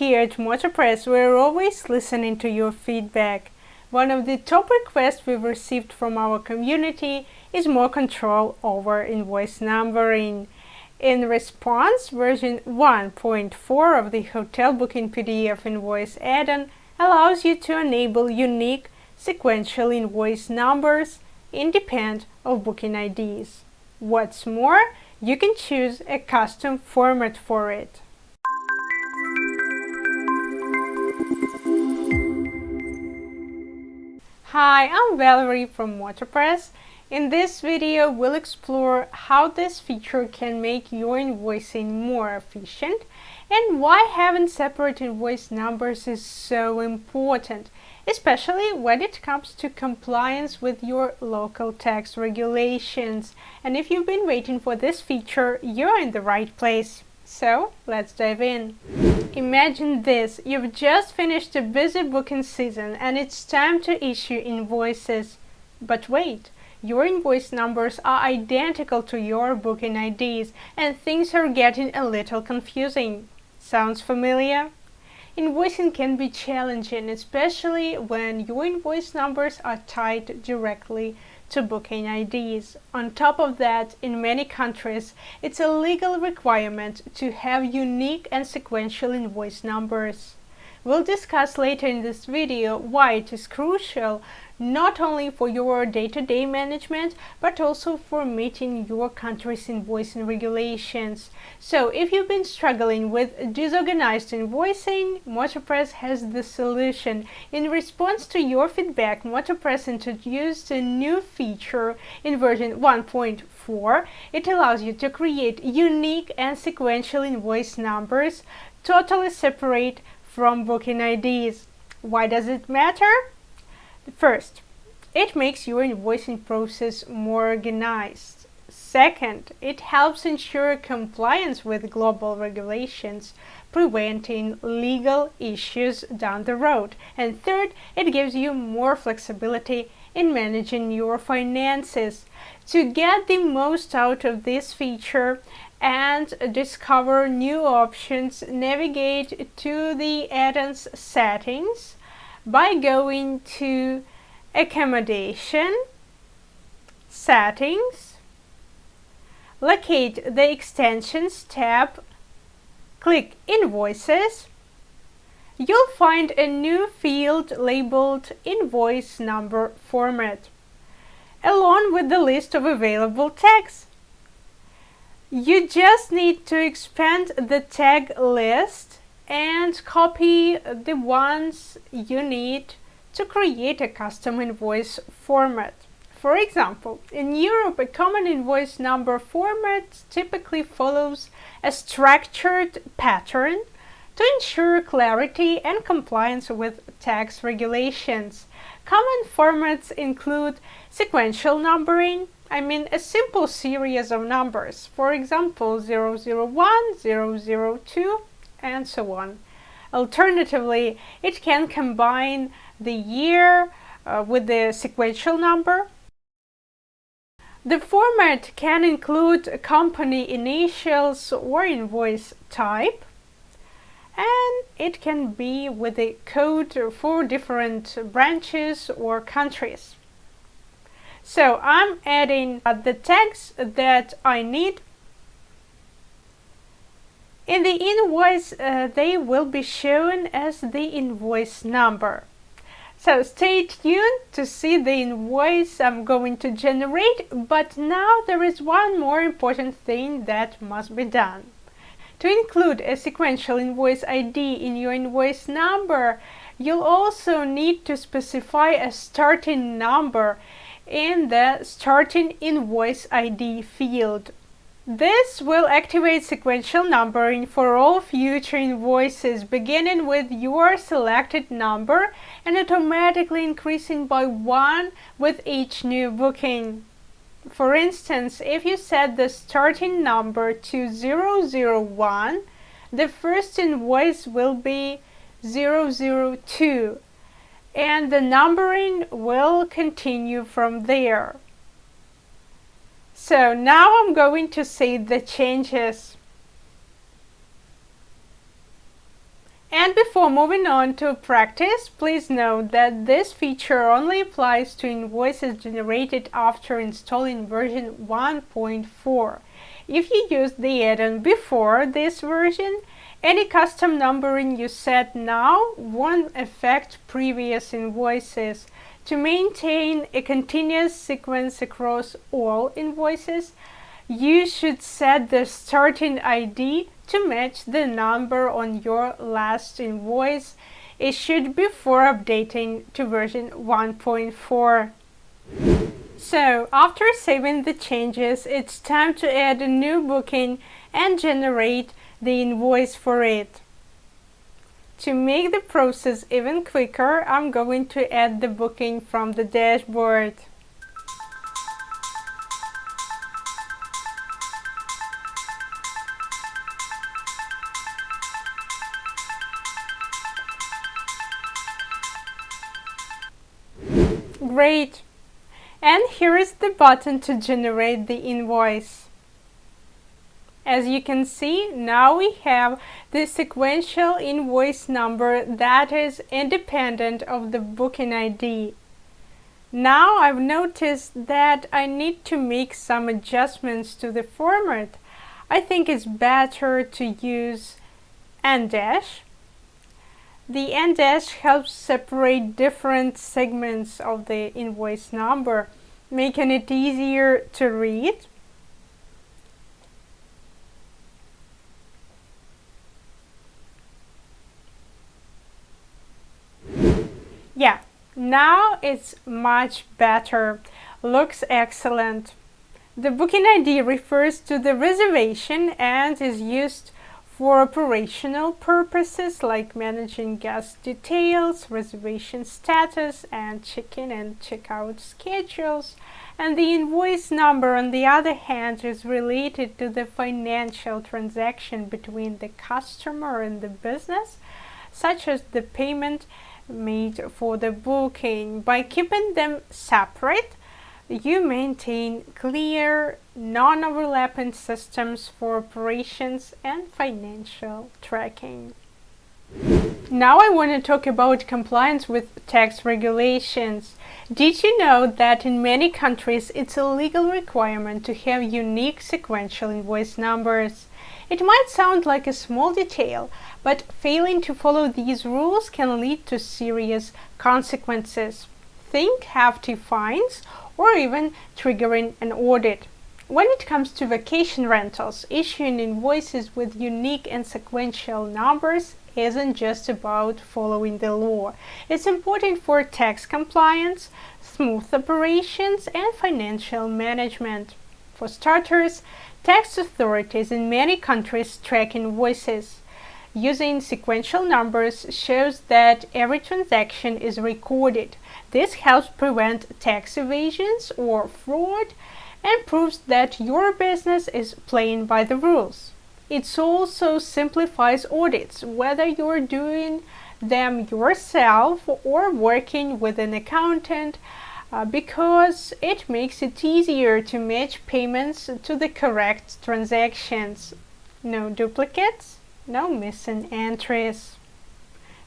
here at MotorPress, we're always listening to your feedback. One of the top requests we've received from our community is more control over invoice numbering. In response, version 1.4 of the Hotel Booking PDF Invoiced add-on allows you to enable unique sequential invoice numbers independent of booking IDs. What's more, you can choose a custom format for it. Hi, I'm Valerie from MotorPress. In this video, we'll explore how this feature can make your invoicing more efficient and why having separate invoice numbers is so important, especially when it comes to compliance with your local tax regulations. And if you've been waiting for this feature, you're in the right place. So, let's dive in. Imagine this, you've just finished a busy booking season and it's time to issue invoices. But wait, your invoice numbers are identical to your booking IDs and things are getting a little confusing. Sounds familiar? Invoicing can be challenging, especially when your invoice numbers are tied directly to booking IDs. On top of that, in many countries, it's a legal requirement to have unique and sequential invoice numbers. We'll discuss later in this video why it is crucial not only for your day-to-day management, but also for meeting your country's invoicing regulations. So if you've been struggling with disorganized invoicing, MotorPress has the solution. In response to your feedback, MotorPress introduced a new feature in version 1.4. It allows you to create unique and sequential invoice numbers totally separate from booking IDs. Why does it matter? First, it makes your invoicing process more organized. Second, it helps ensure compliance with global regulations, preventing legal issues down the road. And third, it gives you more flexibility in managing your finances. To get the most out of this feature and discover new options, navigate to the add-ons settings by going to Accommodation, Settings, locate the Extensions tab, click Invoices. You'll find a new field labeled Invoice Number Format, along with the list of available tags. You just need to expand the tag list and copy the ones you need to create a custom invoice format. For example, in Europe, a common invoice number format typically follows a structured pattern to ensure clarity and compliance with tax regulations. Common formats include sequential numbering, a simple series of numbers, for example 001, 002, and so on. Alternatively, it can combine the year with the sequential number. The format can include company initials or invoice type, and it can be with a code for different branches or countries. So I'm adding the tags that I need. In the invoice, they will be shown as the invoice number. So stay tuned to see the invoice I'm going to generate, but now there is one more important thing that must be done. To include a sequential invoice ID in your invoice number, you'll also need to specify a starting number in the Starting Invoice ID field. This will activate sequential numbering for all future invoices, beginning with your selected number and automatically increasing by 1 with each new booking. For instance, if you set the starting number to 001, the first invoice will be 002, and the numbering will continue from there. So now I'm going to save the changes. And Before moving on to practice, please note that this feature only applies to invoices generated after installing version 1.4. If you use the add-on before this version, any custom numbering you set now won't affect previous invoices. To maintain a continuous sequence across all invoices, you should set the starting ID to match the number on your last invoice issued before updating to version 1.4. So, after saving the changes, it's time to add a new booking and generate the invoice for it. To make the process even quicker, I'm going to add the booking from the dashboard. Great! And here is the button to generate the invoice. As you can see, now we have the sequential invoice number that is independent of the booking ID. Now I've noticed that I need to make some adjustments to the format. I think it's better to use and dash. The and dash helps separate different segments of the invoice number, making it easier to read. Yeah, now it's much better. Looks excellent. The booking ID refers to the reservation and is used for operational purposes like managing guest details, reservation status, and check-in and check-out schedules. And the invoice number, on the other hand, is related to the financial transaction between the customer and the business, such as the payment made for the booking. By keeping them separate, you maintain clear, non-overlapping systems for operations and financial tracking. Now I want to talk about compliance with tax regulations. Did you know that in many countries it's a legal requirement to have unique sequential invoice numbers? It might sound like a small detail, but failing to follow these rules can lead to serious consequences. Think hefty fines or even triggering an audit. When it comes to vacation rentals, issuing invoices with unique and sequential numbers isn't just about following the law. It's important for tax compliance, smooth operations, and financial management. For starters, tax authorities in many countries track invoices. Using sequential numbers shows that every transaction is recorded. This helps prevent tax evasions or fraud and proves that your business is playing by the rules. It also simplifies audits, whether you're doing them yourself or working with an accountant, because it makes it easier to match payments to the correct transactions. No duplicates, no missing entries.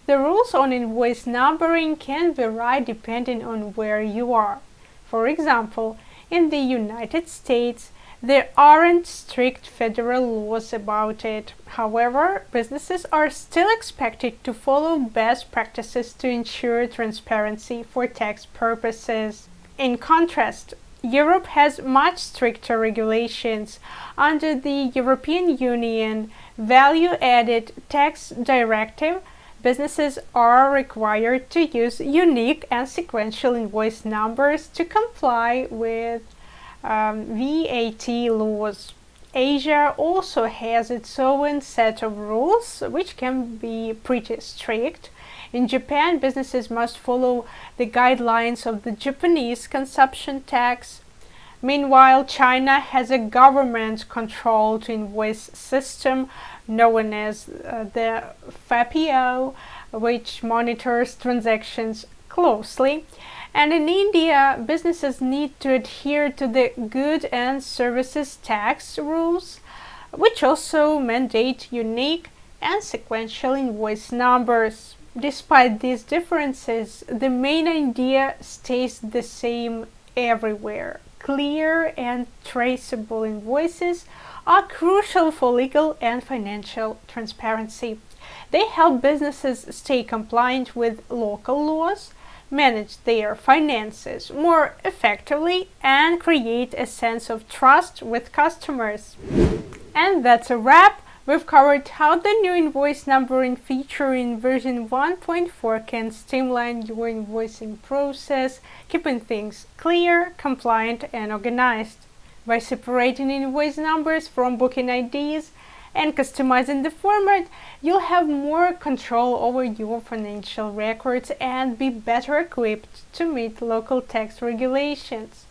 The rules on invoice numbering can vary depending on where you are. For example, in the United States, there aren't strict federal laws about it. However, businesses are still expected to follow best practices to ensure transparency for tax purposes. In contrast, Europe has much stricter regulations. Under the European Union Value-Added Tax Directive, businesses are required to use unique and sequential invoice numbers to comply with VAT laws. Asia also has its own set of rules, which can be pretty strict. In Japan, businesses must follow the guidelines of the Japanese consumption tax. Meanwhile, China has a government-controlled invoice system known as the FAPIO, which monitors transactions closely. And in India, businesses need to adhere to the Goods and Services Tax rules, which also mandate unique and Sequential Invoice Numbers. Despite these differences, the main idea stays the same everywhere. Clear and traceable invoices are crucial for legal and financial transparency. They help businesses stay compliant with local laws, manage their finances more effectively, and create a sense of trust with customers. And that's a wrap. We've covered how the new invoice numbering feature in version 1.4 can streamline your invoicing process, keeping things clear, compliant, and organized. By separating invoice numbers from booking IDs and customizing the format, you'll have more control over your financial records and be better equipped to meet local tax regulations.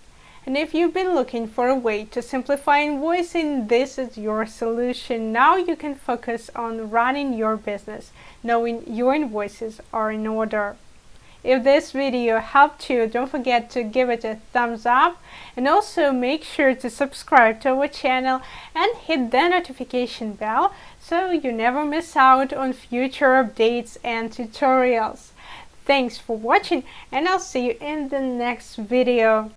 And if you've been looking for a way to simplify invoicing, this is your solution. Now you can focus on running your business, knowing your invoices are in order. If this video helped you, don't forget to give it a thumbs up, and also make sure to subscribe to our channel and hit the notification bell so you never miss out on future updates and tutorials. Thanks for watching, and I'll see you in the next video.